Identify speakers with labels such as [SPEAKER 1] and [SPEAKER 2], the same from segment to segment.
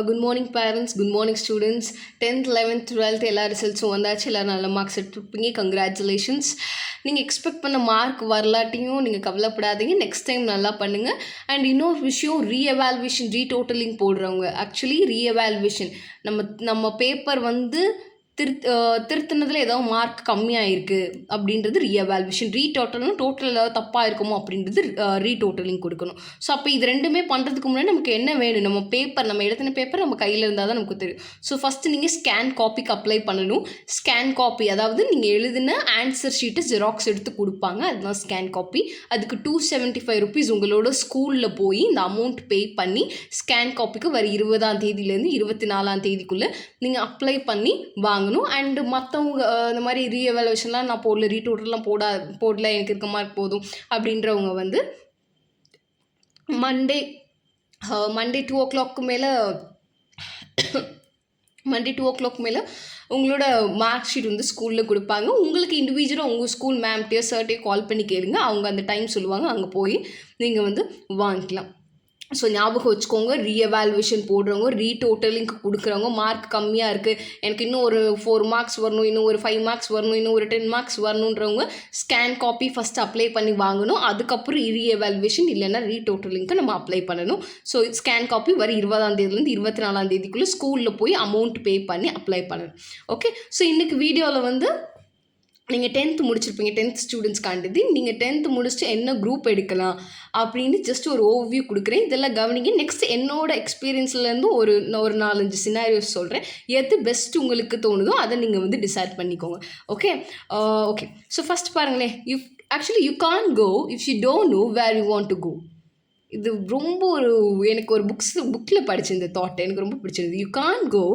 [SPEAKER 1] Good morning parents, good morning students. 10th 11th 12th எல்லா ரிசல்ட்ஸும் வந்தாச்சு. எல்லோரும் நல்ல மார்க்ஸ் எடுத்துருப்பீங்க. கங்க்ராச்சுலேஷன்ஸ். நீங்கள் எக்ஸ்பெக்ட் பண்ண மார்க் வரலாட்டியும் நீங்கள் கவலைப்படாதீங்க. நெக்ஸ்ட் டைம் நல்லா பண்ணுங்கள். அண்ட் இன்னொரு விஷயம், ரீஎவால்வேஷன், ரீடோட்டலிங் போடுறவங்க ஆக்சுவலி ரீஎவால்வேஷன் நம்ம பேப்பர் வந்து திருத்தினதில் ஏதாவது மார்க் கம்மியாக இருக்குது அப்படின்றது ரீஎவால்வேஷன். ரீடோட்டல்னா டோட்டல் ஏதாவது தப்பாக இருக்குமோ அப்படின்றது ரீடோட்டலிங் கொடுக்கணும். ஸோ அப்போ இது ரெண்டுமே பண்ணுறதுக்கு முன்னாடி நமக்கு என்ன வேணும்? நம்ம எழுதின பேப்பர் நம்ம கையில் இருந்தால் தான் நமக்கு தெரியும். ஸோ ஃபஸ்ட்டு நீங்கள் ஸ்கேன் காப்பிக்கு அப்ளை பண்ணணும். ஸ்கேன் காப்பி அதாவது நீங்கள் எழுதின ஆன்சர் ஷீட்டை ஜெராக்ஸ் எடுத்து கொடுப்பாங்க, அதுதான் ஸ்கேன் காப்பி. அதுக்கு 275 rupees உங்களோட ஸ்கூலில் போய் இந்த அமௌண்ட் பே பண்ணி ஸ்கேன் காப்பிக்கு வர 20ஆம் தேதியிலேருந்து 24ஆம் தேதிக்குள்ளே நீங்கள் அப்ளை பண்ணி வாங்கணும். அண்டு மற்றவங்க இந்த மாதிரி ரீஎவாலுவேஷன்லாம் நான் போடல, ரீடோட்டல்லாம் போடல, எனக்கு இருக்க மார்க் போதும் அப்படின்றவங்க வந்து மண்டே 2 o'clock மேலே மண்டே 2 o'clock மேலே உங்களோட மார்க் ஷீட் வந்து ஸ்கூலில் கொடுப்பாங்க. உங்களுக்கு இண்டிவிஜுவலாக உங்கள் ஸ்கூல் மேம்கிட்டயோ சார்ட்டையோ கால் பண்ணி கேளுங்க. அவங்க அந்த டைம் சொல்லுவாங்க, அங்கே போய் நீங்கள் வந்து வாங்கிக்கலாம். ஸோ ஞாபகம் வச்சுக்கோங்க, ரீஎவாலுவேஷன் போடுறவங்க, ரீடோட்டலிங்க்கு கொடுக்குறவங்க, மார்க் கம்மியாக இருக்குது, எனக்கு இன்னும் ஒரு 4 marks வரணும், இன்னும் ஒரு 5 marks வரணும், இன்னும் ஒரு 10 marks வரணுன்றவங்க ஸ்கேன் காப்பி ஃபஸ்ட்டு அப்ளை பண்ணி வாங்கணும். அதுக்கப்புறம் ரீஎவாலுவேஷன் இல்லைன்னா ரீடோட்டலிங்க்கு நம்ம அப்ளை பண்ணணும். ஸோ ஸ்கேன் காப்பி வர 20ஆம் தேதியிலேருந்து 24ஆம் தேதிக்குள்ளே ஸ்கூலில் போய் அமௌண்ட் பே பண்ணி அப்ளை பண்ணணும். ஓகே, ஸோ இன்றைக்கி வீடியோவில் வந்து நீங்கள் 10th முடிச்சிருப்பீங்க. 10th ஸ்டூடெண்ட்ஸ்க்காண்டது நீங்கள் 10th முடிச்சுட்டு என்ன குரூப் எடுக்கலாம் அப்படின்னு ஜஸ்ட் ஒரு ஓவர்வியூ கொடுக்குறேன். இதெல்லாம் கவனிங்க. நெக்ஸ்ட் என்னோட எக்ஸ்பீரியன்ஸ்லேருந்து ஒரு 4-5 சினாரியோஸ் சொல்கிறேன். எது பெஸ்ட் உங்களுக்கு தோணுதோ அதை நீங்கள் வந்து டிசைட் பண்ணிக்கோங்க. ஓகே. ஸோ ஃபஸ்ட் பாருங்களேன், you can go if you don't know where you want to go. இது ரொம்ப எனக்கு ஒரு புக்கில் படித்த இந்த தாட் எனக்கு ரொம்ப பிடிச்சிருந்தது. You can go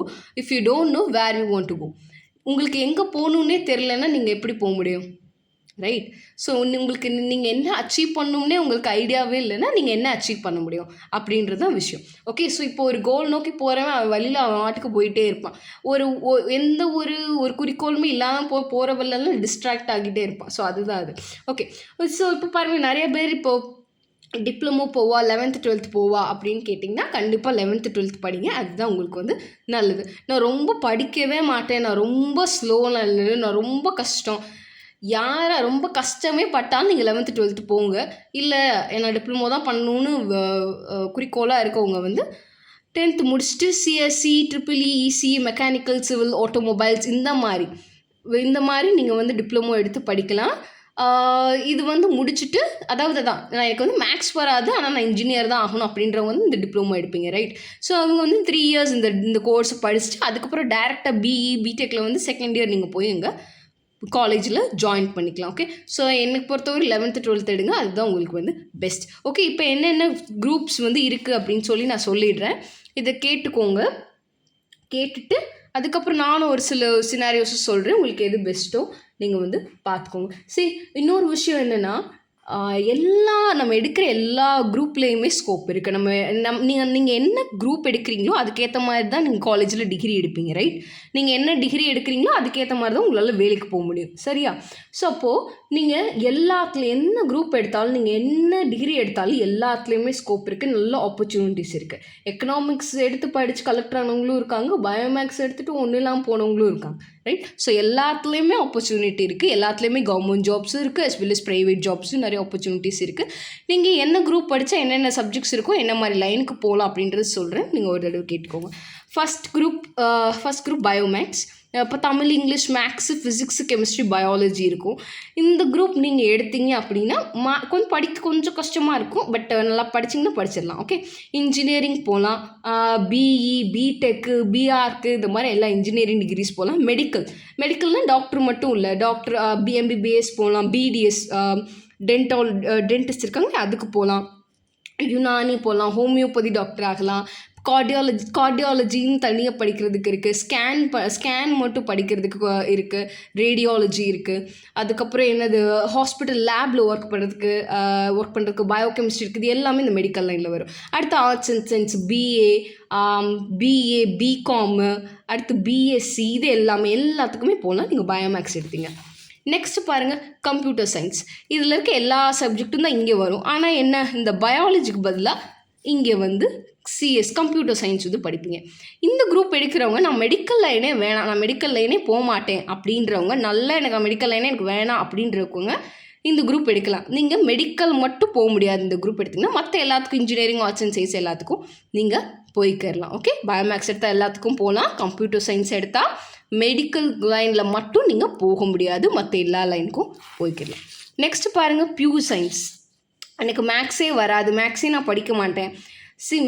[SPEAKER 1] if you don't know where you want to go. உங்களுக்கு எங்கே போகணுன்னே தெரிலன்னா நீங்கள் எப்படி போக முடியும்? ரைட். ஸோ உங்களுக்கு நீங்கள் என்ன அச்சீவ் பண்ணணும்னே உங்களுக்கு ஐடியாவே இல்லைன்னா நீங்கள் என்ன அச்சீவ் பண்ண முடியும் அப்படின்றது தான் விஷயம். ஓகே, ஸோ இப்போ ஒரு கோல் நோக்கி போகிறவன் அவன் வழியில் அவன் நாட்டுக்கு போயிட்டே இருப்பான். எந்த ஒரு குறிக்கோளுமே இல்லாமல் போகிறவெல்லாம் டிஸ்ட்ராக்ட் ஆகிட்டே இருப்பான். ஸோ அதுதான் அது. ஓகே, ஸோ இப்போ பாருங்கள், நிறைய பேர் இப்போது டிப்ளமோ போவா, 11th 12th போவா அப்படின்னு கேட்டிங்கன்னா கண்டிப்பாக 11th 12th படிங்க. அதுதான் உங்களுக்கு வந்து நல்லது. நான் ரொம்ப படிக்கவே மாட்டேன், நான் ரொம்ப ஸ்லோவில் இல்லை, நான் ரொம்ப கஷ்டம், ரொம்ப கஷ்டமே பட்டாலும் நீங்கள் 11th 12th போங்க. இல்லை என்ன டிப்ளமோ தான் பண்ணணுன்னு குறிக்கோளாக இருக்கவங்க வந்து 10th முடிச்சுட்டு CSC, EEE, ECE, mechanical, civil, automobiles இந்த மாதிரி நீங்கள் வந்து டிப்ளமோ எடுத்து படிக்கலாம். இது வந்து முடிச்சுட்டு, அதாவது தான் எனக்கு வந்து மேக்ஸ் வராது ஆனால் நான் இன்ஜினியர் தான் ஆகணும் அப்படின்றவங்க வந்து இந்த டிப்ளமோ எடுப்பீங்க. ரைட். ஸோ அவங்க வந்து 3 years இந்த கோர்ஸை படிச்சுட்டு அதுக்கப்புறம் டேரெக்டாக பிடெக்கில் வந்து 2nd year நீங்கள் போய் எங்கள் காலேஜில் ஜாயின் பண்ணிக்கலாம். ஓகே, ஸோ எனக்கு பொறுத்தவரை 11th 12th எடுங்க, அதுதான் உங்களுக்கு வந்து பெஸ்ட். ஓகே, இப்போ என்னென்ன குரூப்ஸ் வந்து இருக்குது அப்படின்னு சொல்லி நான் சொல்லிடுறேன். இதை கேட்டுட்டு அதுக்கப்புறம் நானும் ஒரு சில சினாரியோஸை சொல்கிறேன். உங்களுக்கு எது பெஸ்ட்டோ நீங்கள் வந்து பார்த்துக்கோங்க. சரி, இன்னொரு விஷயம் என்னென்னா, நம்ம எடுக்கிற எல்லா குரூப்லேயுமே ஸ்கோப் இருக்குது. நீங்கள் என்ன குரூப் எடுக்கிறீங்களோ அதுக்கேற்ற மாதிரி தான் நீங்கள் காலேஜில் டிகிரி எடுப்பீங்க. ரைட். நீங்கள் என்ன டிகிரி எடுக்கிறீங்களோ அதுக்கேற்ற மாதிரி தான் உங்களால் வேலைக்கு போக முடியும். சரியா? ஸோ அப்போது நீங்கள் என்ன குரூப் எடுத்தாலும், நீங்கள் என்ன டிகிரி எடுத்தாலும் எல்லாத்துலேயுமே ஸ்கோப் இருக்குது, நல்ல ஆப்பர்ச்சுனிட்டிஸ் இருக்குது. எக்கனாமிக்ஸ் எடுத்து படித்து கலெக்டர் ஆனவங்களும் இருக்காங்க, பயோமேக்ஸ் எடுத்துகிட்டு ஒன்றும் இல்லாமல் போனவங்களும் இருக்காங்க. ரைட். ஸோ எல்லாத்துலேயுமே ஆப்பர்ச்சுனிட்டி இருக்குது, எல்லாத்துலேயுமே கவர்மெண்ட் ஜாப்ஸும் இருக்குது, as well as ப்ரைவேட் ஜாப்ஸும் நிறைய ஆப்பர்ச்சுனிட்டிஸ் இருக்குது. நீங்கள் என்ன குரூப் படித்தா என்னென்ன சப்ஜெக்ட்ஸ் இருக்கோ, என்ன மாதிரி லைனுக்கு போகலாம் அப்படின்றது சொல்கிறேன். நீங்கள் ஒரு தடவை கேட்டுக்கோங்க. First group biomaths. இப்போ Tamil, English, maths, physics, chemistry, biology இருக்கும். இந்த குரூப் நீங்கள் எடுத்தீங்க அப்படின்னா கொஞ்சம் கஷ்டமாக இருக்கும், பட் நல்லா படிச்சிங்கன்னா படிச்சிடலாம். ஓகே, இன்ஜினியரிங் போகலாம், பிஇ, பிடெக்கு, பிஆர்க்கு, இந்த மாதிரி எல்லா இன்ஜினியரிங் டிகிரிஸ் போகலாம். மெடிக்கல்னால் டாக்டர் மட்டும் இல்லை, டாக்டர் எம்பிபிஎஸ் போகலாம், பிடிஎஸ், டென்டிஸ்ட் இருக்காங்க, அதுக்கு போகலாம். யுனானி போகலாம், ஹோமியோபதி டாக்டர் ஆகலாம். கார்டியாலஜின்னு தனியாக படிக்கிறதுக்கு இருக்குது. ஸ்கேன் மட்டும் படிக்கிறதுக்கு இருக்குது. ரேடியாலஜி இருக்குது. அதுக்கப்புறம் என்னது, ஹாஸ்பிட்டல் லேபில் ஒர்க் பண்ணுறதுக்கு பயோகெமிஸ்ட்ரி இருக்குது. இது எல்லாமே இந்த மெடிக்கல் லைனில் வரும். அடுத்து arts and science, BA, BCom, அடுத்து பிஎஸ்சி, இது எல்லாத்துக்குமே போகலாம். நீங்கள் பயோமேக்ஸ் எடுத்தீங்க. நெக்ஸ்ட் பாருங்கள், கம்ப்யூட்டர் சயின்ஸ். இதில் இருக்க எல்லா சப்ஜெக்ட்டும் தான் இங்கே வரும். ஆனால் என்ன, இந்த பயாலஜிக்கு பதிலாக இங்கே வந்து சிஎஸ் கம்ப்யூட்டர் சயின்ஸ் வந்து படிப்பீங்க. இந்த குரூப் எடுக்கிறவங்க நான் மெடிக்கல் லைனே வேணாம், நான் மெடிக்கல் லைனே போக மாட்டேன் அப்படின்றவங்க, நல்லா எனக்கு மெடிக்கல் லைனே எனக்கு வேணாம் அப்படின்றவங்க இந்த குரூப் எடுக்கலாம். நீங்கள் மெடிக்கல் மட்டும் போக முடியாது இந்த குரூப் எடுத்திங்கன்னா, மற்ற எல்லாத்துக்கும் இன்ஜினியரிங், ஆர்ட்ஸ் அண்ட் சயின்ஸ் எல்லாத்துக்கும் நீங்கள் போய்க்கிறலாம். ஓகே, பயோமேக்ஸ் எடுத்தால் எல்லாத்துக்கும் போகலாம். கம்ப்யூட்டர் சயின்ஸ் எடுத்தால் மெடிக்கல் லைனில் மட்டும் நீங்கள் போக முடியாது, மற்ற எல்லா லைனுக்கும் போய்க்கிடலாம். நெக்ஸ்ட் பாருங்கள், பியூர் சயின்ஸ். எனக்கு மேக்ஸே வராது, மேக்ஸே நான் படிக்க மாட்டேன்,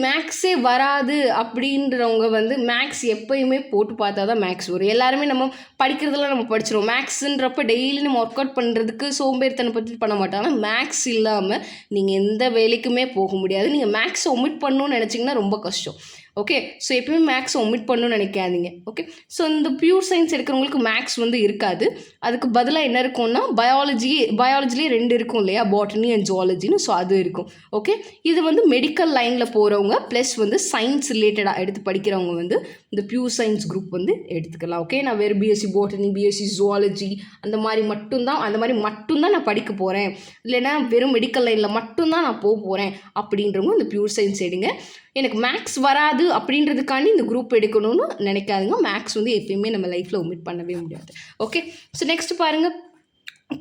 [SPEAKER 1] மேக்ஸே வராது அப்படின்றவங்க வந்து மேக்ஸ் எப்போயுமே போட்டு பார்த்தா தான் மேக்ஸ் வரும். எல்லாருமே நம்ம படிக்கிறதெல்லாம் நம்ம படிச்சிடுவோம். மேக்ஸுன்றப்ப டெய்லி நம்ம ஒர்க் அவுட் பண்ணுறதுக்கு சோம்பேறித்தனை பற்றி பண்ண மாட்டோம். ஆனால் மேக்ஸ் இல்லாமல் நீங்கள் எந்த வேலைக்குமே போக முடியாது. நீங்கள் மேக்ஸை ஒமிட் பண்ணணும்னு நினச்சிங்கன்னா ரொம்ப கஷ்டம். ஓகே, ஸோ எப்பவுமே மேக்ஸ் ஒமிட் பண்ணணும்னு நினைக்காதீங்க. ஓகே, ஸோ இந்த பியூர் சயின்ஸ் எடுக்கிறவங்களுக்கு மேக்ஸ் வந்து இருக்காது. அதுக்கு பதிலாக என்ன இருக்கும்னா பயாலஜிலே 2 இருக்கும் இல்லையா, பாட்டனி அண்ட் ஜுவாலஜின்னு. ஸோ அது இருக்கும். ஓகே, இது வந்து மெடிக்கல் லைனில் போகிறவங்க ப்ளஸ் வந்து சயின்ஸ் ரிலேட்டடாக எடுத்து படிக்கிறவங்க வந்து இந்த பியூர் சயின்ஸ் குரூப் வந்து எடுத்துக்கலாம். ஓகே, நான் வேறு பிஎஸ்சி பாட்டனி, பிஎஸ்சி ஜுவாலஜி அந்த மாதிரி மட்டும்தான் நான் படிக்க போகிறேன், இல்லைன்னா வெறும் மெடிக்கல் லைனில் மட்டும்தான் நான் போக போகிறேன் அப்படின்றவங்க இந்த பியூர் சயின்ஸ் எடுங்க. எனக்கு மேக்ஸ் வராது அப்படின்றதுக்காண்டி இந்த குரூப் எடுக்கணும்னு நினைக்காதுங்க. மேக்ஸ் வந்து எப்பயுமே நம்ம லைஃப்பில் ஒமிட் பண்ணவே முடியாது. ஓகே, ஸோ நெக்ஸ்ட் பாருங்கள்,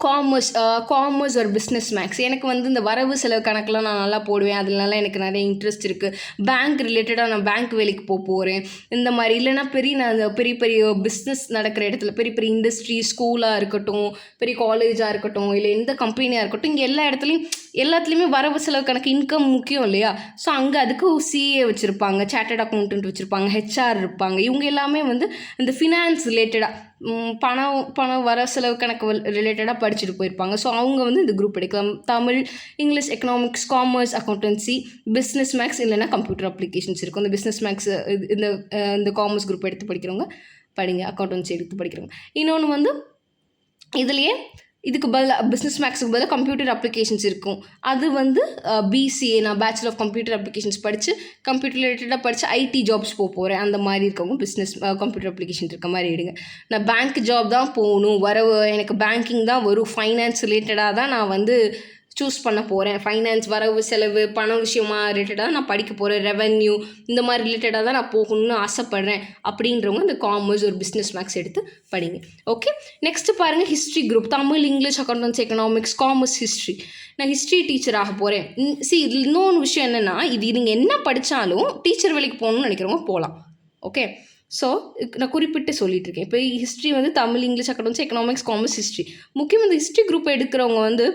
[SPEAKER 1] காமர்ஸ் ஒரு பிஸ்னஸ் மேக்ஸ். எனக்கு வந்து இந்த வரவு செலவு கணக்கெலாம் நான் நல்லா போடுவேன், அதுலலாம் எனக்கு நிறைய இன்ட்ரெஸ்ட் இருக்குது. பேங்க் ரிலேட்டடாக நான் பேங்க் வேலைக்கு போகிறேன் இந்த மாதிரி. இல்லைனா நான் பெரிய பிஸ்னஸ் நடக்கிற இடத்துல பெரிய இண்டஸ்ட்ரி, ஸ்கூலாக இருக்கட்டும், பெரிய காலேஜாக இருக்கட்டும், இல்லை எந்த கம்பெனியாக இருக்கட்டும், இங்கே எல்லாத்துலேயுமே வரவு செலவு கணக்கு, இன்கம் முக்கியம் இல்லையா. ஸோ அங்கே அதுக்கு சிஏ வச்சுருப்பாங்க, சார்ட்டர்ட் அக்கௌண்டன்ட் வச்சுருப்பாங்க, ஹெச்ஆர் இருப்பாங்க. இவங்க எல்லாமே வந்து இந்த ஃபினான்ஸ் ரிலேட்டடாக பணம் வர செலவு கணக்கு ரிலேட்டடாக படிச்சுட்டு போயிருப்பாங்க. ஸோ அவங்க வந்து இந்த குரூப் எடுக்கலாம். Tamil, English, economics, commerce, accountancy, business maths, இல்லைனா கம்ப்யூட்டர் அப்ளிகேஷன்ஸ் இருக்கும். இந்த பிஸ்னஸ் மேக்ஸ் இந்த காமர்ஸ் குரூப் எடுத்து படிக்கிறவங்க படிங்க, அக்கௌண்டன்சி எடுத்து படிக்கிறவங்க. இன்னொன்று வந்து இதுக்கு பதிலாக பிஸ்னஸ் மேக்ஸுக்கு பதிலாக கம்ப்யூட்டர் அப்ளிகேஷன்ஸ் இருக்கும். அது வந்து பிசிஏ, நான் பேச்சுலர் ஆஃப் கம்ப்யூட்டர் அப்ளிகேஷன்ஸ் படித்து கம்ப்யூட்டர் ரிலேட்டடாக படித்து ஐடி ஜாப்ஸ் போகிறேன் அந்த மாதிரி இருக்கவங்க பிஸ்னஸ் கம்ப்யூட்டர் அப்ளிகேஷன் இருக்க மாதிரி எடுங்க. நான் பேங்க் ஜாப் தான் போகணும், எனக்கு பேங்கிங் தான் வரும், ஃபைனான்ஸ் ரிலேட்டடாக தான் நான் வந்து சூஸ் பண்ண போகிறேன், ஃபைனான்ஸ், வரவு செலவு, பணம் விஷயமா ரிலேட்டடாக நான் படிக்க போகிறேன், ரெவென்யூ இந்த மாதிரி ரிலேட்டடாக தான் நான் போகணும்னு ஆசைப்பட்றேன் அப்படின்றவங்க இந்த காமர்ஸ் ஒரு பிஸ்னஸ் மேக்ஸ் எடுத்து படிங்க. ஓகே, நெக்ஸ்ட்டு பாருங்கள், history group. Tamil, English, accountancy, economics, commerce, history. நான் ஹிஸ்ட்ரி டீச்சர் ஆக போகிறேன். இதில் இன்னொன்று விஷயம் என்னென்னா, இது நீங்கள் என்ன படித்தாலும் டீச்சர் வேலைக்கு போகணும்னு நினைக்கிறவங்க போகலாம். ஓகே, ஸோ நான் குறிப்பிட்டு சொல்லிட்டு இருக்கேன். இப்போ ஹிஸ்ட்ரி வந்து Tamil, English, accountancy, economics, commerce, history. முக்கியமாக இந்த ஹிஸ்ட்ரி குரூப் எடுக்கிறவங்க வந்து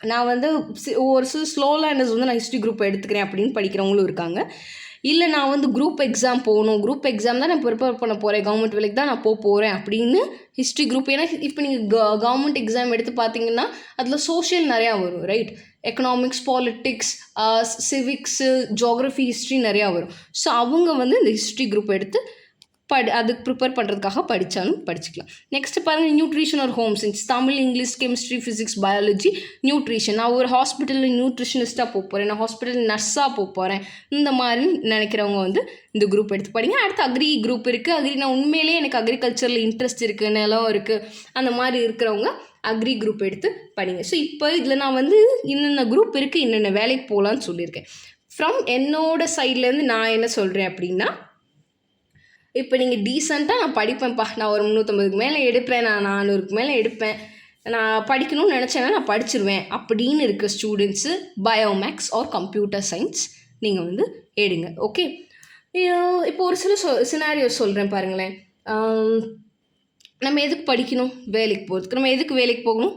[SPEAKER 1] நான் வந்து ஒரு ஸ்லோ லேர்னர்ஸ் வந்து நான் ஹிஸ்ட்ரி குரூப் எடுத்துக்கிறேன் அப்படின்னு படிக்கிறவங்களும் இருக்காங்க. இல்லை நான் வந்து குரூப் எக்ஸாம் போகணும், குரூப் எக்ஸாம் தான் நான் ப்ரிப்பேர் பண்ண போகிறேன், கவர்மெண்ட் வேலைக்கு தான் நான் போகிறேன் அப்படின்னு ஹிஸ்ட்ரி குரூப். ஏன்னா இப்போ நீங்கள் கவர்மெண்ட் எக்ஸாம் எடுத்து பார்த்தீங்கன்னா அதில் சோஷியல் நிறையா வரும், right? Economics, politics, civics, geography, history நிறையா வரும். ஸோ அவங்க வந்து இந்த ஹிஸ்ட்ரி குரூப் எடுத்து அதுக்கு ப்ரிப்பேர் பண்ணுறதுக்காக படித்தாலும் படிச்சுக்கலாம். நெக்ஸ்ட்டு பாருங்கள், நியூட்ரிஷன் ஒரு home science. Tamil, English, chemistry, physics, biology, nutrition. நான் ஒரு ஹாஸ்பிட்டலில் நியூட்ரிஷனிஸ்ட்டாக போகிறேன், நான் ஹாஸ்பிட்டல் நர்ஸாக போகிறேன், இந்த மாதிரி நினைக்கிறவங்க வந்து இந்த குரூப் எடுத்து படிங்க. அடுத்து அக்ரி குரூப் இருக்குது. அக்ரி நான் உண்மையிலேயே எனக்கு அக்ரிகல்ச்சரில் இன்ட்ரெஸ்ட் இருக்குது, நிலம் இருக்குது, அந்த மாதிரி இருக்கிறவங்க அக்ரி குரூப் எடுத்து படிங்க. ஸோ இப்போ இதில் நான் வந்து இன்னென்ன குரூப் இருக்குது, இன்னென்ன வேலைக்கு போகலான்னு சொல்லியிருக்கேன். ஃப்ரம் என்னோட சைட்லேருந்து நான் என்ன சொல்கிறேன் அப்படின்னா, இப்போ நீங்கள் டீசெண்டாக நான் படிப்பேன்ப்பா, நான் ஒரு 350க்கு மேலே எடுப்பேன், நான் 400க்கு மேலே எடுப்பேன், நான் படிக்கணும்னு நினச்சேன்னா நான் படிச்சிருவேன் அப்படின்னு இருக்க students biomaths or computer science நீங்கள் வந்து எடுங்க. ஓகே, இப்போ ஒரு சில சினாரியோ சொல்கிறேன் பாருங்களேன். நம்ம எதுக்கு படிக்கணும்? வேலைக்கு போகிறதுக்கு. நம்ம எதுக்கு வேலைக்கு போகணும்?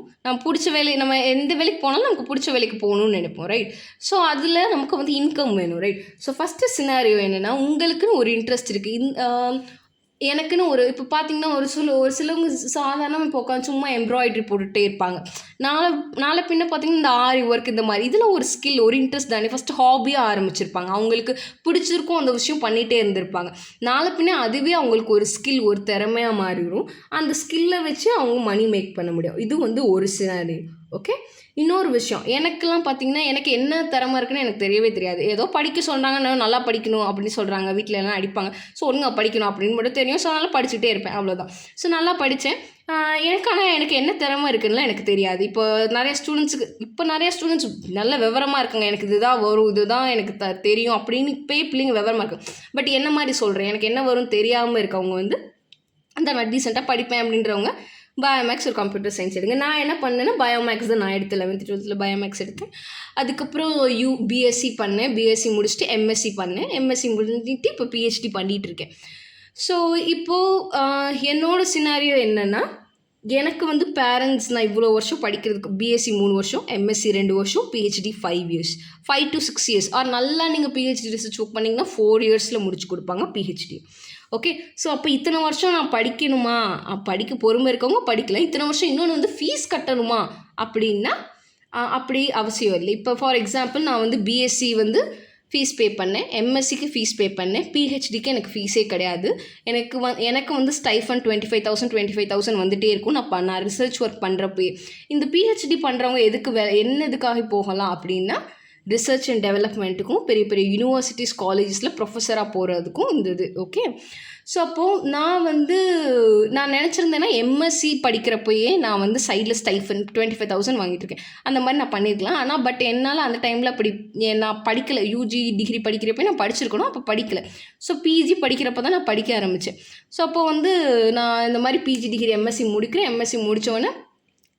[SPEAKER 1] நம்ம எந்த வேலைக்கு போனாலும் நமக்கு பிடிச்ச வேலைக்கு போகணும்னு நினைப்போம், ரைட்? ஸோ அதில் நமக்கு வந்து இன்கம் வேணும், ரைட்? ஸோ ஃபஸ்ட்டு சினாரியோ என்னென்னா, உங்களுக்குன்னு ஒரு இன்ட்ரெஸ்ட் இருக்குது. எனக்குன்னு இப்போ பார்த்தீங்கன்னா ஒரு சிலவங்க சாதாரணமாக இப்போ உட்காந்து சும்மா எம்ப்ராய்டரி போட்டுகிட்டே இருப்பாங்க. நாளை பின்ன பார்த்தீங்கன்னா இந்த ஆரி ஒர்க் இந்த மாதிரி இதில் ஒரு ஸ்கில், ஒரு இன்ட்ரெஸ்ட் தானே. ஃபஸ்ட்டு ஹாபியாக ஆரம்பிச்சிருப்பாங்க, அவங்களுக்கு பிடிச்சிருக்கும், அந்த விஷயம் பண்ணிகிட்டே இருந்திருப்பாங்க. நாளை பின்ன அதுவே அவங்களுக்கு ஒரு ஸ்கில், ஒரு திறமையாக மாறிடும். அந்த ஸ்கில்லை வச்சு அவங்க மணி மேக் பண்ண முடியும். இது வந்து ஒரு சினாரியோ. ஓகே, இன்னொரு விஷயம், எனக்கெல்லாம் பார்த்தீங்கன்னா, எனக்கு என்ன திறமை இருக்குன்னு எனக்கு தெரியவே தெரியாது. ஏதோ படிக்க சொல்றாங்க, நான் நல்லா படிக்கணும் அப்படின்னு சொல்கிறாங்க, வீட்டில எல்லாம் அடிப்பாங்க. ஸோ ஒழுங்கா படிக்கணும் அப்படின்னு மட்டும் தெரியும். ஸோ அதனால் படிச்சுட்டே இருப்பேன், அவ்வளோதான். ஸோ நல்லா படித்தேன். ஆனால் எனக்கு என்ன திறமை இருக்குன்னுலாம் எனக்கு தெரியாது. இப்போ நிறைய ஸ்டூடெண்ட்ஸ் நல்ல விவரமாக இருக்குங்க. எனக்கு இதுதான் வரும், இதுதான் எனக்கு தெரியும் அப்படின்னு இப்போயே பிள்ளைங்க விவரமாக இருக்கு. பட் என்ன மாதிரி சொல்கிறேன், எனக்கு என்ன வரும்னு தெரியாமல் இருக்கவங்க வந்து அந்த நான் டீசெண்டாக படிப்பேன் அப்படின்றவங்க பயோமேக்ஸ் ஒரு கம்ப்யூட்டர் சயின்ஸ் எடுங்க. நான் என்ன பண்ணேன்னா பயோமேக்ஸ் தான் நான் எடுத்தேன். 11th 12th பயோமேக்ஸ் எடுத்தேன். அதுக்கப்புறம் பிஎஸ்சி பண்ணேன். பிஎஸ்சி முடிச்சுட்டு எம்எஸ்சி பண்ணேன். எம்எஸ்சி முடிஞ்சிட்டு இப்போ பிஹெச்டி பண்ணிகிட்டு இருக்கேன். ஸோ இப்போது என்னோட சினாரியோ என்னென்னா, எனக்கு வந்து பேரண்ட்ஸ் நான் இவ்வளோ வருஷம் படிக்கிறதுக்கு பிஎஸ்சி 3 வருஷம், எம்எஸ்சி 2 வருஷம், PhD 5 years, 5 to 6 years. Or நல்லா நீங்கள் பிஹெச்டி ரிசர்ச் ஒர்க் பண்ணிங்கன்னா 4 இயர்ஸில் முடிச்சு கொடுப்பாங்க பிஹெச்டி. ஓகே. ஸோ அப்போ இத்தனை வருஷம் நான் படிக்கணுமா, படிக்க பொறுமை இருக்கவங்க படிக்கலாம். இத்தனை வருஷம் இன்னொன்று வந்து ஃபீஸ் கட்டணுமா அப்படின்னா அப்படி அவசியம் இல்லை. இப்போ ஃபார் எக்ஸாம்பிள் நான் வந்து பிஎஸ்சி வந்து ஃபீஸ் பே பண்ணேன், எம்எஸ்சிக்கு ஃபீஸ் பே பண்ணேன், பிஹெச்டிக்கு எனக்கு ஃபீஸே கிடையாது. எனக்கு வந்து ஸ்டைஃபன் 25,000 வந்துகிட்டே இருக்கும். நான் ரிசர்ச் ஒர்க் பண்ணுறப்பே. இந்த பிஹெச்டி பண்ணுறவங்க எதுக்காக போகலாம் அப்படின்னா, ரிசர்ச் அண்ட் டெவலப்மெண்ட்டுக்கும் பெரிய பெரிய யூனிவர்சிட்டிஸ் காலேஜஸில் ப்ரொஃபஸராக போகிறதுக்கும் இந்த இது. ஓகே. ஸோ அப்போது நான் நினச்சிருந்தேன்னா எம்எஸ்சி படிக்கிறப்பயே நான் வந்து சைடில் ஸ்டைஃபன் 25,000 வாங்கிட்டுருக்கேன். அந்த மாதிரி நான் பண்ணியிருக்கலாம். ஆனால் பட் என்னால் அந்த டைமில் நான் படிக்கலை. யூஜி டிகிரி படிக்கிறப்ப நான் படிச்சிருக்கணும், அப்போ படிக்கலை. ஸோ பிஜி படிக்கிறப்ப தான் நான் படிக்க ஆரம்பித்தேன். ஸோ அப்போ வந்து நான் இந்த மாதிரி பிஜி டிகிரி எம்எஸ்சி முடிக்கிறேன். எம்எஸ்சி முடித்தோடனே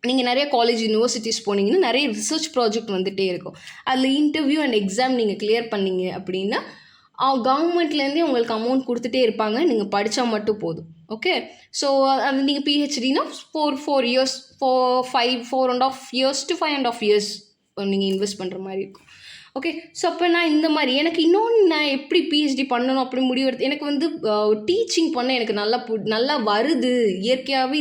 [SPEAKER 1] நீங்கள் நிறைய காலேஜ் யூனிவர்சிட்டிஸ் போனீங்கன்னா நிறைய ரிசர்ச் ப்ராஜெக்ட் வந்துகிட்டே இருக்கும். அதில் இன்டர்வியூ அண்ட் எக்ஸாம் நீங்கள் கிளியர் பண்ணீங்க அப்படின்னா கவர்மெண்ட்லேருந்தே உங்களுக்கு அமௌண்ட் கொடுத்துட்டே இருப்பாங்க. நீங்கள் படித்தா மட்டும் போதும். ஓகே. ஸோ அது நீங்கள் பிஹெச்டினா 4 இயர்ஸ் 4.5 இயர்ஸ் to 5.5 இயர்ஸ் நீங்கள் இன்வெஸ்ட் பண்ணுற மாதிரி இருக்கும். ஓகே. ஸோ அப்போ நான் இந்த மாதிரி எனக்கு இன்னொன்று நான் எப்படி பிஹெச்டி பண்ணணும் அப்படி முடிவெடுத்து எனக்கு வந்து டீச்சிங் பண்ண எனக்கு நல்லா வருது. இயற்கையாகவே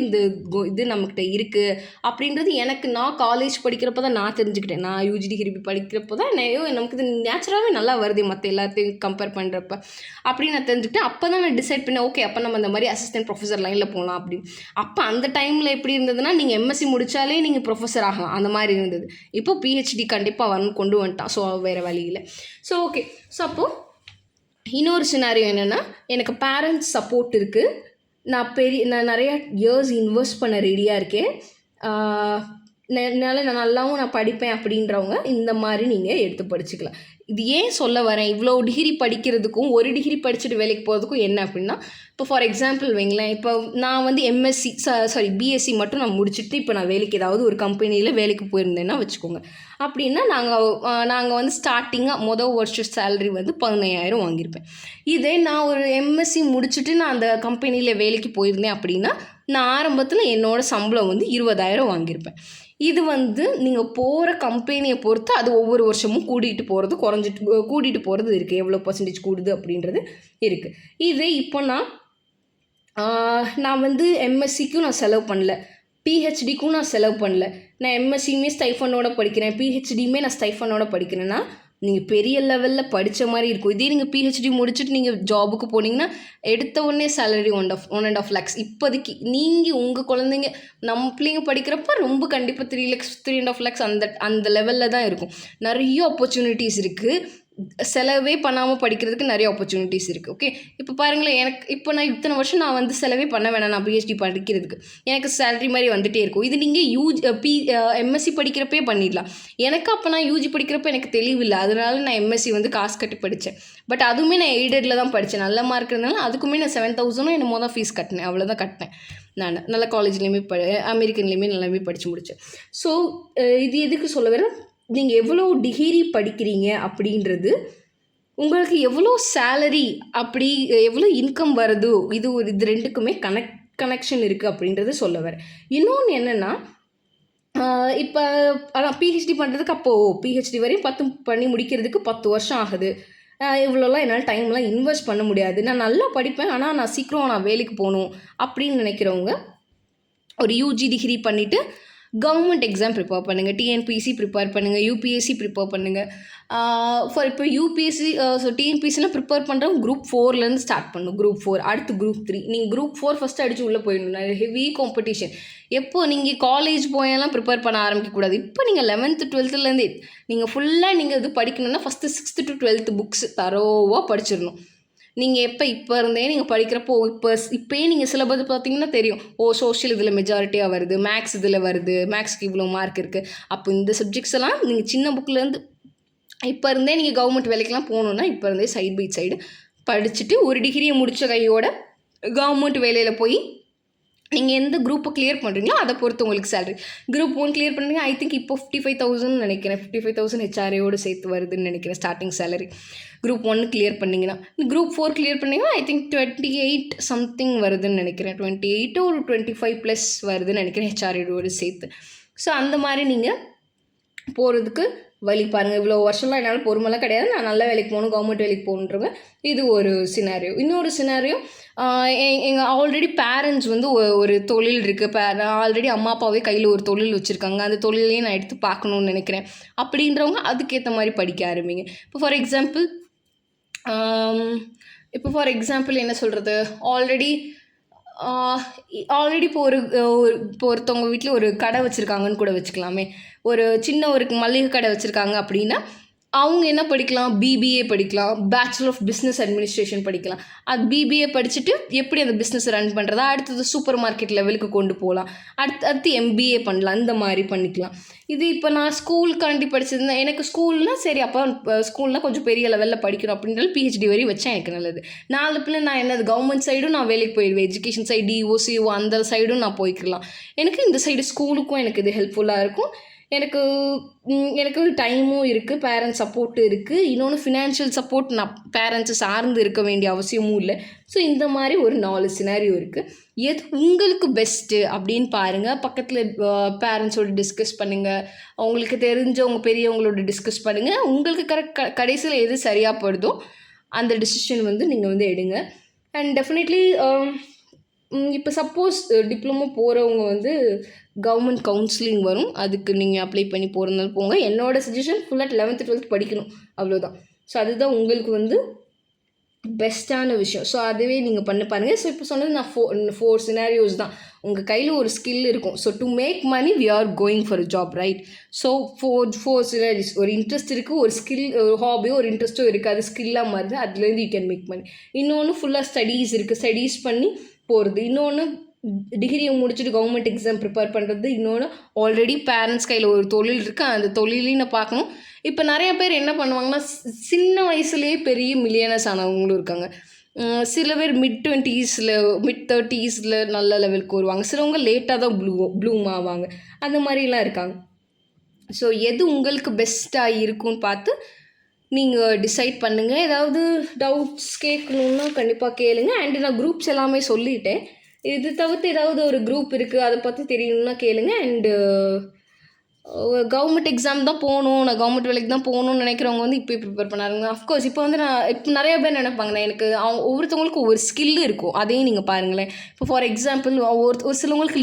[SPEAKER 1] இது நம்மக்கிட்ட இருக்குது அப்படின்றது நான் காலேஜ் படிக்கிறப்ப தான் நான் தெரிஞ்சுக்கிட்டேன். நான் யூஜி டிகிரி படிக்கிறப்போ தான் நமக்கு இது நேச்சுரலாகவே நல்லா வருது மற்ற எல்லாத்தையும் கம்பேர் பண்ணுறப்ப அப்படின்னு நான் தெரிஞ்சுக்கிட்டேன். அப்போ தான் நான் டிசைட் பண்ணேன், ஓகே அப்போ நம்ம அந்த மாதிரி அசிஸ்டன்ட் ப்ரொஃபஸர் லைனில் போகலாம் அப்படின்னு. அப்போ அந்த டைமில் எப்படி இருந்ததுன்னா, நீங்கள் எம்எஸ்சி முடித்தாலே நீங்கள் ப்ரொஃபஸர் ஆகலாம், அந்த மாதிரி இருந்தது. இப்போ பிஹெச்டி கண்டிப்பாக கொண்டு வந்துட்டான். ஸோ வேறு வழியில். So okay. ஸோ அப்போது இன்னொரு சினாரியோ என்னென்னா, எனக்கு பேரண்ட்ஸ் சப்போர்ட் இருக்குது. நான் நிறையா இயர்ஸ் இன்வெஸ்ட் பண்ண ரெடியாக இருக்கேன். நான் நல்லாவும் நான் படிப்பேன் அப்படின்றவங்க இந்த மாதிரி நீங்கள் எடுத்து படிச்சுக்கலாம். இது ஏன் சொல்ல வரேன், இவ்வளோ டிகிரி படிக்கிறதுக்கும் ஒரு டிகிரி படிச்சுட்டு வேலைக்கு போகிறதுக்கும் என்ன அப்படின்னா, இப்போ ஃபார் எக்ஸாம்பிள் வைங்களேன், இப்போ நான் வந்து பிஎஸ்சி மட்டும் நான் முடிச்சுட்டு இப்போ நான் வேலைக்கு ஏதாவது ஒரு கம்பெனியில் வேலைக்கு போயிருந்தேன்னா வச்சுக்கோங்க. அப்படின்னா நாங்கள் வந்து ஸ்டார்டிங்காக வருஷம் சேலரி வந்து 15,000 வாங்கியிருப்பேன். இதே நான் ஒரு எம்எஸ்சி முடிச்சுட்டு நான் அந்த கம்பெனியில் வேலைக்கு போயிருந்தேன் அப்படின்னா நான் ஆரம்பத்தில் என்னோடய சம்பளம் வந்து 20,000 வாங்கியிருப்பேன். இது வந்து நீங்கள் போகிற கம்பெனியை பொறுத்து அது ஒவ்வொரு வருஷமும் கூட்டிகிட்டு போகிறது இருக்குது. எவ்வளோ % கூடுது அப்படின்றது இருக்குது. இதே இப்போ நான் வந்து எம்எஸ்சிக்கும் நான் செலவு பண்ணல, பிஹெச்டிக்கும் நான் செலவு பண்ணல. நான் எம்எஸ்சியுமே ஸ்டைஃபனோட படிக்கிறேன், பிஹெச்டியுமே நான் ஸ்டைஃபனோட படிக்கிறேன்னா நீங்கள் பெரிய லெவலில் படித்த மாதிரி இருக்கும். இதே நீங்கள் பிஹெச்டி முடிச்சுட்டு நீங்கள் ஜாபுக்கு போனீங்கன்னா எடுத்த உடனே சேலரி 1.5 lakhs. இப்போதைக்கு நீங்கள் உங்கள் குழந்தைங்க நம்ம பிள்ளைங்க படிக்கிறப்ப ரொம்ப கண்டிப்பாக 3 lakhs 3.5 lakhs அந்த லெவலில் தான் இருக்கும். நிறைய ஆப்பர்ச்சுனிட்டிஸ் இருக்குது. செலவே பண்ணாமல் படிக்கிறதுக்கு நிறைய ஆப்பர்ச்சுனிட்டிஸ் இருக்குது. ஓகே. இப்போ பாருங்களேன், நான் இத்தனை வருஷம் நான் வந்து செலவே பண்ண வேணாம் நான் பிஹெச்டி படிக்கிறதுக்கு. எனக்கு சேலரி மாதிரி வந்துகிட்டே இருக்கும். இது நீங்கள் எம்எஸ்சி படிக்கிறப்பே பண்ணிடலாம். எனக்கு அப்போ நான் யூஜி படிக்கிறப்ப எனக்கு தெளிவில்லை, அதனால நான் எம்எஸ்சி வந்து காசு கட்டி படித்தேன். பட் அதுவுமே நான் எய்டடில் தான் படித்தேன். நல்ல மார்க் இருந்தாலும் அதுக்குமே நான் 7,000 என்னமோ தான் ஃபீஸ் கட்டினேன், அவ்வளோதான் கட்டினேன். நான் நல்ல காலேஜ்லேயுமே அமெரிக்கன்லேயுமே நல்லாவே படித்து முடித்தேன். ஸோ இது எதுக்கு சொல்ல வரேன், நீங்கள் எவ்வளோ டிகிரி படிக்கிறீங்க அப்படின்றது உங்களுக்கு எவ்வளோ சேலரி அப்படி எவ்வளோ இன்கம் வருது, இது ரெண்டுக்குமே கனெக்ஷன் இருக்குது அப்படின்றது சொல்ல வரேன். இன்னொன்று என்னென்னா, இப்போ அதான் பிஹெச்டி பண்ணுறதுக்கு அப்போது பிஹெச்டி வரையும் பண்ணி முடிக்கிறதுக்கு 10 வருஷம் ஆகுது. இவ்வளோலாம் என்னால் டைம்லாம் இன்வெஸ்ட் பண்ண முடியாது. நான் நல்லா படிப்பேன், ஆனால் நான் வேலைக்கு போகணும் அப்படின்னு நினைக்கிறவங்க ஒரு யூஜி டிகிரி பண்ணிவிட்டு கவர்மெண்ட் எக்ஸாம் ப்ரிப்பேர் பண்ணுங்கள். டிஎன்பிஎஸ்சி ப்ரிப்பேர் பண்ணுங்கள். யூபிஎஸ்சி ப்ரிப்பேர் பண்ணுங்கள். இப்போ யூபிஎஸ்சி டிஎன்பிஎஸ்சிலாம் ப்ரிப்பேர் பண்ணுறவங்க குரூப் 4லேருந்து ஸ்டார்ட் பண்ணணும். குரூப் 4 அடுத்து குரூப் 3. நீங்கள் குரூப் 4 ஃபஸ்ட்டு அடித்து உள்ளே போயிடணும். Heavy competition. எப்போ நீங்கள் காலேஜ் போயெல்லாம் ப்ரிப்பேர் பண்ண ஆரம்பிக்கக்கூடாது. இப்போ நீங்கள் 11th 12லேருந்தே நீங்கள் ஃபுல்லாக நீங்கள் இது படிக்கணும்னா first 6th to 12th books தரோவாக படிச்சிடணும். நீங்கள் இப்போ இருந்தே நீங்கள் படிக்கிறப்போ இப்போயே நீங்கள் சிலபஸ் பார்த்தீங்கன்னா தெரியும். சோஷியல் இதில் மெஜாரிட்டியாக வருது, மேக்ஸ் இதில் வருது, மேக்ஸ்க்கு இவ்வளோ மார்க் இருக்குது. அப்போ இந்த சப்ஜெக்ட்ஸ் எல்லாம் நீங்கள் சின்ன புக்கிலேருந்து இப்போ இருந்தே நீங்கள் கவர்மெண்ட் வேலைக்கெலாம் போகணுன்னா இப்போ இருந்தே சைடு பை சைடு படிச்சுட்டு ஒரு டிகிரியை முடித்த கையோட கவர்மெண்ட் வேலையில் போய் நீங்கள் எந்த குரூப்பை கிளியர் பண்ணுறீங்களோ அதை பொறுத்து உங்களுக்கு சேலரி. குரூப் 1 கிளியர் பண்ணுறீங்க, ஐ திங்க் இப்போ 55,000 நினைக்கிறேன். 55,000 ஹெச்ஆர்ஏயோடு சேர்த்து வருதுன்னு நினைக்கிறேன் ஸ்டார்டிங் சேலரி. குரூப் 1 கிளியர் பண்ணிங்கன்னா. குரூப் 4 கிளியர் பண்ணிங்கன்னா ஐ திங்க் 28 சம்திங் வருதுன்னு நினைக்கிறேன். 28 ஒரு 25+ வருதுன்னு நினைக்கிறேன் ஹெச்ஆர்ஏயோடு சேர்த்து. ஸோ அந்த மாதிரி நீங்கள் போகிறதுக்கு வழி பாருங்கள். இவ்வளோ வருஷம்லாம் என்னால் பொறுமைலாம் கிடையாது. நான் நல்ல வேலைக்கு போகணும், கவர்மெண்ட் வேலைக்கு போகணுன்றவங்க இது ஒரு சினாரியோ. இன்னொரு சினாரியோ, எங்கள் ஆல்ரெடி பேரண்ட்ஸ் வந்து ஒரு தொழில் இருக்குது. ஆல்ரெடி அம்மா அப்பாவே கையில் ஒரு தொழில் வச்சுருக்காங்க. அந்த தொழிலையும் நான் எடுத்து பார்க்கணுன்னு நினைக்கிறேன் அப்படின்றவங்க அதுக்கேற்ற மாதிரி படிக்க ஆரம்பிங்க. இப்போ ஃபார் எக்ஸாம்பிள் என்ன சொல்கிறது, ஆல்ரெடி இப்போ ஒருத்தவங்க வீட்டில் ஒரு கடை வச்சுருக்காங்கன்னு கூட வச்சுக்கலாமே. ஒரு சின்ன ஒரு மளிகை கடை வச்சுருக்காங்க அப்படின்னா அவங்க என்ன படிக்கலாம், பிபிஏ படிக்கலாம், பேச்சுலர் ஆஃப் பிஸ்னஸ் அட்மினிஸ்ட்ரேஷன் படிக்கலாம். அது பிபிஏ படிச்சுட்டு எப்படி அந்த பிஸ்னஸ் ரன் பண்ணுறதா, அடுத்தது சூப்பர் மார்க்கெட் லெவலுக்கு கொண்டு போகலாம், அடுத்து எம்பிஏ பண்ணலாம், இந்த மாதிரி பண்ணிக்கலாம். இது இப்போ நான் ஸ்கூலுக்காண்டி படிச்சிருந்தேன். எனக்கு ஸ்கூல்னால் சரி, அப்போ ஸ்கூல்னால் கொஞ்சம் பெரிய லெவலில் படிக்கணும் அப்படின்றது பிஹெச்டி வரையும் வச்சா எனக்கு நல்லது. நாலு பிள்ளை நான் என்னது கவர்மெண்ட் சைடும் நான் வேலைக்கு போயிடுவேன். எஜுகேஷன் சைடு டிஓசிஓ அந்த சைடும் நான் போய்க்கலாம். எனக்கு இந்த சைடு ஸ்கூலுக்கும் எனக்கு இது ஹெல்ப்ஃபுல்லாக இருக்கும். எனக்கு டைமும் இருக்குது, பேரண்ட்ஸ் சப்போர்ட்டு இருக்குது. இன்னொன்று ஃபினான்ஷியல் சப்போர்ட் நான் பேரண்ட்ஸை சார்ந்து இருக்க வேண்டிய அவசியமும் இல்லை. ஸோ இந்த மாதிரி ஒரு 4 சினாரியோ இருக்குது. எது உங்களுக்கு பெஸ்ட்டு அப்படின்னு பாருங்கள். பக்கத்தில் பேரண்ட்ஸோடு டிஸ்கஸ் பண்ணுங்கள். அவங்களுக்கு தெரிஞ்சவங்க பெரியவங்களோட டிஸ்கஸ் பண்ணுங்கள். உங்களுக்கு கடைசியில் எது சரியாக படுதோ அந்த டிசிஷன் வந்து நீங்கள் வந்து எடுங்க. அண்ட் டெஃபினெட்லி இப்போ சப்போஸ் டிப்ளமோ போகிறவங்க வந்து கவர்மெண்ட் கவுன்சிலிங் வரும், அதுக்கு நீங்கள் அப்ளை பண்ணி போகிறதுனால போங்க. என்னோடய சஜஷன் ஃபுல்லாக 11th 12th படிக்கணும், அவ்வளோதான். ஸோ அதுதான் உங்களுக்கு வந்து பெஸ்ட்டான விஷயம். ஸோ அதுவே நீங்கள் பண்ண பாருங்கள். ஸோ இப்போ சொன்னது நான் 4 சினாரியோஸ் தான். உங்கள் கையில் ஒரு ஸ்கில் இருக்கும். So to make money we are going for a job, right? So 4 scenarios. ஒரு இன்ட்ரெஸ்ட் இருக்குது, ஒரு ஸ்கில், ஒரு ஹாபியோ ஒரு இன்ட்ரெஸ்ட்டோ இருக்குது, அது ஸ்கில்லாக மாறுது, அதுலேருந்து யூ கேன் மேக் மனி. இன்னொன்று ஃபுல்லாக ஸ்டடீஸ் இருக்குது, ஸ்டடீஸ் பண்ணி போகிறது. இன்னொன்று டிகிரியை முடிச்சுட்டு கவர்மெண்ட் எக்ஸாம் ப்ரிப்பேர் பண்ணுறது. இன்னொன்று ஆல்ரெடி பேரண்ட்ஸ் கையில் ஒரு தொழில் இருக்குது, அந்த தொழிலையும் நான் பார்க்கணும். இப்போ நிறைய பேர் என்ன பண்ணுவாங்கன்னா, சின்ன வயசுலேயே பெரிய மில்லியனர்ஸ் ஆனவங்களும் இருக்காங்க. சில பேர் மிட் 30s நல்ல லெவலுக்கு வருவாங்க. சிலவங்க லேட்டாக தான் ப்ளூம் ஆவாங்க. அந்த மாதிரிலாம் இருக்காங்க. ஸோ எது உங்களுக்கு பெஸ்ட்டாக இருக்குன்னு பார்த்து நீங்கள் டிசைட் பண்ணுங்கள். ஏதாவது டவுட்ஸ் கேட்கணுன்னா கண்டிப்பாக கேளுங்க. அண்டு நான் குரூப்ஸ் எல்லாமே சொல்லிட்டேன். இது தவிர்த்து ஏதாவது ஒரு குரூப் இருக்குது, அதை பற்றி தெரியணுன்னா கேளுங்க. அண்டு கவர்மெண்ட் எக்ஸாம் தான் போகணும், நான் கவர்மெண்ட் வேலைக்கு தான் போகணுன்னு நினைக்கிறவங்க வந்து இப்போ ப்ரிப்பேர் பண்ணாருங்க. அஃப்கோர்ஸ் இப்போ வந்து இப்போ நிறைய பேர் நினைப்பாங்க, எனக்கு ஒவ்வொருத்தவங்களுக்கு ஒரு ஸ்கில் இருக்கும், அதையும் நீங்கள் பாருங்களேன். இப்போ ஃபார் எக்ஸாம்பிள் ஒரு சிலவங்களுக்கு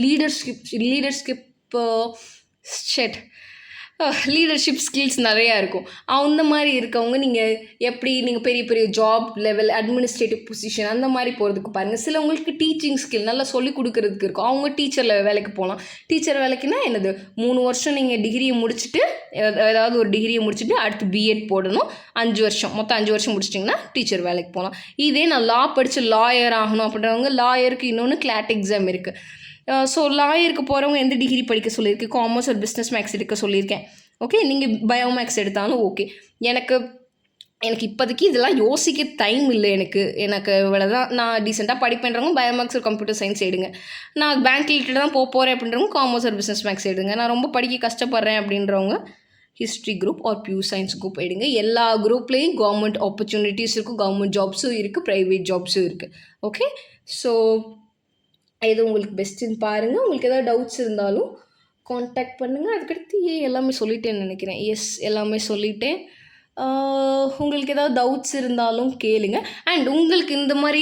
[SPEAKER 1] லீடர்ஷிப் ஸ்கில்ஸ் நிறையா இருக்கும். அந்த மாதிரி இருக்கவங்க நீங்கள் பெரிய பெரிய ஜாப் லெவல், அட்மினிஸ்ட்ரேட்டிவ் பொசிஷன் அந்த மாதிரி போகிறதுக்கு பாருங்கள். சிலவங்களுக்கு டீச்சிங் ஸ்கில் நல்லா சொல்லிக் கொடுக்கறதுக்கு இருக்கும், அவங்க டீச்சரில் வேலைக்கு போகலாம். டீச்சர் வேலைக்குன்னா என்னது, 3 வருஷம் நீங்கள் டிகிரியை முடிச்சுட்டு ஏதாவது ஒரு டிகிரியை முடிச்சுட்டு அடுத்து பிஎட் போடணும். 5 வருஷம், மொத்தம் 5 வருஷம் முடிச்சிட்டிங்கன்னா டீச்சர் வேலைக்கு போகலாம். இதே நான் லா படித்து லாயர் ஆகணும் அப்படின்றவங்க, லாயருக்கு இன்னொன்று கிளாட் எக்ஸாம் இருக்குது. ஸோ லாயருக்கு போகிறவங்க எந்த டிகிரி படிக்க சொல்லியிருக்கு, காமர்ஸ் ஒரு பிஸ்னஸ் மேக்ஸ் எடுக்க சொல்லியிருக்கேன். ஓகே, நீங்கள் பயோமேக்ஸ் எடுத்தாலும் ஓகே. எனக்கு இப்போதைக்கு இதெல்லாம் யோசிக்க டைம் இல்லை. எனக்கு இவ்வளோதான். நான் டீசெண்டாக படிப்பேன்றவங்க பயோமேக்ஸ் ஒரு கம்ப்யூட்டர் சயின்ஸ் எடுங்க. நான் பேங்க் ரிலேட்டட் தான் போகிறேன் அப்படின்றவங்க காமர்ஸ் ஒரு பிஸ்னஸ் மேக்ஸ் எடுங்க. நான் ரொம்ப படிக்க கஷ்டப்படுறேன் அப்படின்றவங்க history group or pure science group எடுங்க. எல்லா குரூப்லேயும் கவர்மெண்ட் ஆப்பர்ச்சுனிட்டிஸ் இருக்கும், கவர்மெண்ட் ஜாப்ஸும் இருக்குது, ப்ரைவேட் ஜாப்ஸும் இருக்குது. ஓகே, ஸோ எது உங்களுக்கு பெஸ்ட்டுன்னு பாருங்கள். உங்களுக்கு எதாவது டவுட்ஸ் இருந்தாலும் காண்டாக்ட் பண்ணுங்கள். அதுக்கடுத்து எல்லாமே சொல்லிட்டேன்னு நினைக்கிறேன். எஸ், எல்லாமே சொல்லிட்டேன். உங்களுக்கு ஏதாவது டவுட்ஸ் இருந்தாலும் கேளுங்க. அண்ட் உங்களுக்கு இந்த மாதிரி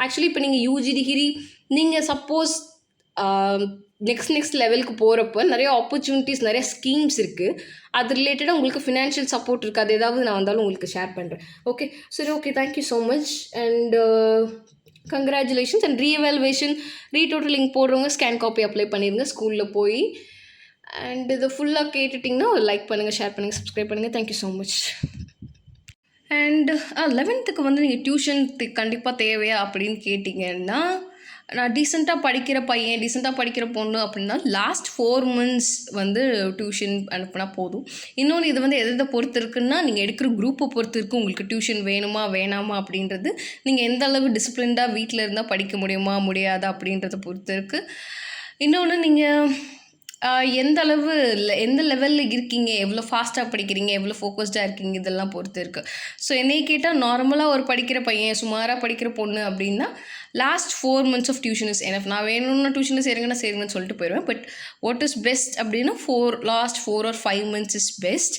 [SPEAKER 1] ஆக்சுவலி இப்போ நீங்கள் யூஜி டிகிரி நீங்கள் சப்போஸ் நெக்ஸ்ட் லெவலுக்கு போகிறப்ப நிறைய ஆப்பர்ச்சுனிட்டிஸ், நிறைய ஸ்கீம்ஸ் இருக்குது. அது ரிலேட்டடாக உங்களுக்கு ஃபினான்ஷியல் சப்போர்ட் இருக்குது. அது ஏதாவது நான் வந்தாலும் உங்களுக்கு ஷேர் பண்ணுறேன். ஓகே, சரி, okay, thank you so much and congratulations and reevaluation retotaling போடுறவங்க ஸ்கேன் காப்பி அப்ளை பண்ணிடுங்க ஸ்கூலில் போய். அண்ட் இதை ஃபுல்லாக கேட்டுட்டிங்கன்னா லைக் பண்ணுங்கள், ஷேர் பண்ணுங்கள், சப்ஸ்கிரைப் பண்ணுங்கள். Thank you so much. And 11th வந்து நீங்கள் டியூஷன் கண்டிப்பாக தேவையா அப்படின்னு கேட்டிங்கன்னா, நான் டீசெண்டாக படிக்கிற பையன், டீசெண்டாக படிக்கிற பொண்ணு அப்படின்னா லாஸ்ட் 4 months வந்து டியூஷன் அனுப்புனா போதும். இன்னொன்று இது வந்து எதை பொறுத்து இருக்குன்னா, நீங்கள் எடுக்கிற குரூப்பை பொறுத்து இருக்குது உங்களுக்கு டியூஷன் வேணுமா வேணாமா அப்படின்றது. நீங்கள் எந்த அளவு டிசிப்ளின்டாக வீட்டில் இருந்தால் படிக்க முடியுமா முடியாதா அப்படின்றத பொறுத்து இருக்குது. இன்னொன்று நீங்கள் எந்த அளவு எந்த லெவலில் இருக்கீங்க, எவ்வளோ ஃபாஸ்ட்டாக படிக்கிறீங்க, எவ்வளோ ஃபோக்கஸ்டாக இருக்கீங்க, இதெல்லாம் பொறுத்து இருக்குது. ஸோ என்னையை கேட்டால் நார்மலாக ஒரு படிக்கிற பையன், சுமாராக படிக்கிற பொண்ணு அப்படின்னா last 4 months of tuition is enough. நான் வேணும்னா டியூஷனில் சேருங்கன்னு சொல்லிட்டு போயிடுவேன். பட் வாட் இஸ் பெஸ்ட் அப்படின்னா last 4 or 5 months is best.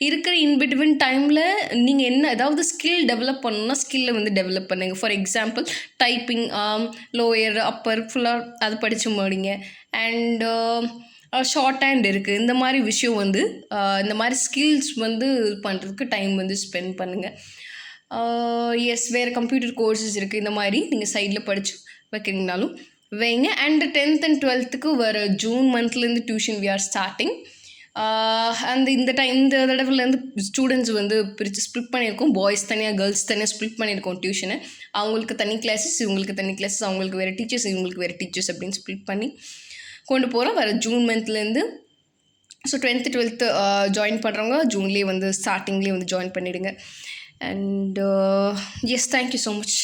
[SPEAKER 1] இருக்கிற இன்பிட்வீன் டைமில் நீங்கள் என்ன ஏதாவது ஸ்கில் டெவலப் பண்ணணும்னா ஸ்கில்லை வந்து டெவலப் பண்ணுங்கள். For example typing, lower, upper ஃபுல்லாக அது படித்து முடிங்க. அண்ட் ஷார்ட் ஹேண்ட் இருக்குது. இந்த மாதிரி விஷயம் வந்து இந்த மாதிரி ஸ்கில்ஸ் வந்து பண்ணுறதுக்கு டைம் வந்து ஸ்பெண்ட் பண்ணுங்கள். எஸ், வேறு கம்ப்யூட்டர் கோர்சஸ் இருக்குது. இந்த மாதிரி நீங்கள் சைடில் படித்து வைக்கிறீங்கனாலும் வைங்க. அண்டு 10th and 12th வர ஜூன் மந்த்லேருந்து டியூஷன் வி ஆர் ஸ்டார்டிங். அந்த இந்த தடவைலேருந்து ஸ்டூடெண்ட்ஸ் வந்து பிரித்து ஸ்ப்ளிட் பண்ணியிருக்கோம். பாய்ஸ் தனியாக, கேர்ள்ஸ் தனியாக ஸ்ப்ளிட் பண்ணியிருக்கோம் டியூஷனை. அவங்களுக்கு தனி கிளாஸஸ், இவங்களுக்கு தனி கிளாஸஸ், அவங்களுக்கு வேறு டீச்சர்ஸ், இவங்களுக்கு வேறு டீச்சர்ஸ் அப்படின்னு ஸ்ப்ளிட் பண்ணி கொண்டு போகிறோம் வர June மந்த்லேருந்து. So 10th 12th join பண்ணுறவங்க ஜூன்லேயே வந்து ஸ்டார்டிங்லேயே வந்து ஜாயின் பண்ணிவிடுங்க. And yes, thank you so much.